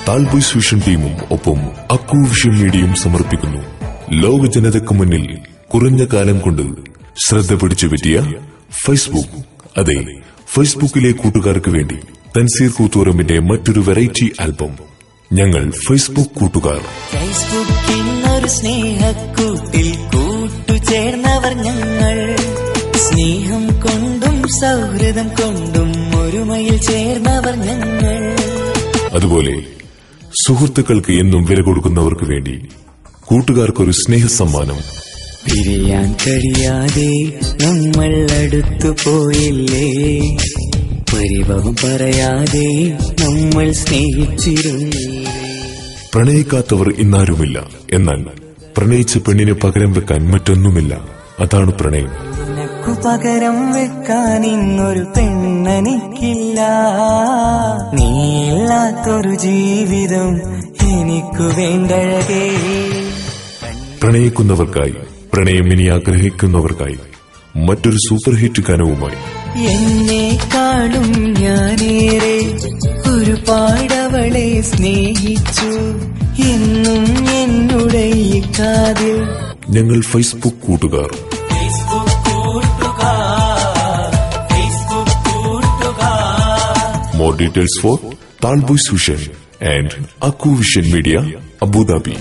താൽബോയ്സ് vision ടീമും ഒപ്പം അക്കു vision മീഡിയയും സമർപ്പിക്കുന്നു ലോക ജനതയ്ക്ക് മുന്നിൽ കുറഞ്ഞ കാലം കൊണ്ട് ശ്രദ്ധ പിടിച്ചു പറ്റിയ ഫേസ്ബുക്ക്. അതെ, ഫേസ്ബുക്കിലെ കൂട്ടുകാർക്ക് വേണ്ടി തൻസീർ കൂത്തുറമ്പിന്റെ മറ്റൊരു വെറൈറ്റി ആൽബം ഞങ്ങൾ ഫേസ്ബുക്ക് കൂട്ടുകാർ. ഫേസ്ബുക്കിന്നൊരു സ്നേഹക്കൂട്ടിൽ കൂട്ടുചേർന്നവർ ഞങ്ങൾ. സ്നേഹം കൊണ്ടും സൗഹൃദം കൊണ്ടും ഒരുമയിൽ ചേർന്നവർ ഞങ്ങൾ. അതുപോലെ സുഹൃത്തുക്കൾക്ക് എന്നും വില കൊടുക്കുന്നവർക്ക് വേണ്ടി കൂട്ടുകാർക്കൊരു സ്നേഹ സമ്മാനം. പിരിയാൻ കഴിയാതെ നമ്മൾ അടുത്തു പോയില്ലേ, പരിഭവം പറയാതെ നമ്മൾ സ്നേഹിച്ചിരുന്നില്ലേ. പ്രണയിക്കാത്തവർ ഇന്നാരുമില്ല, എന്നാൽ പ്രണയിച്ച പെണ്ണിന് പകരം വെക്കാൻ മറ്റൊന്നുമില്ല. അതാണ് പ്രണയം. നിനക്കു പകരം വെക്കാൻ ഇന്നൊരു പെണ്ണെനിക്കില്ല. നീയില്ലാത്തൊരു ജീവിതം എനിക്കു വേണ്ടഴകേ. പ്രണയിക്കുന്നവർക്കായി, പ്രണയം ഇനി ആഗ്രഹിക്കുന്നവർക്കായി മറ്റൊരു സൂപ്പർ ഹിറ്റ് ഗാനവുമായി. എന്നെക്കാളും ഞാനേറെ ഒരുപാടവളെ സ്നേഹിച്ചു, എന്നും എന്നുടെ ഈ കാതിൽ ഞങ്ങൾ ഫേസ്ബുക്ക് കൂട്ടുകാർ. More details for Talboys Vision and Akku Vision Media, Abu Dhabi.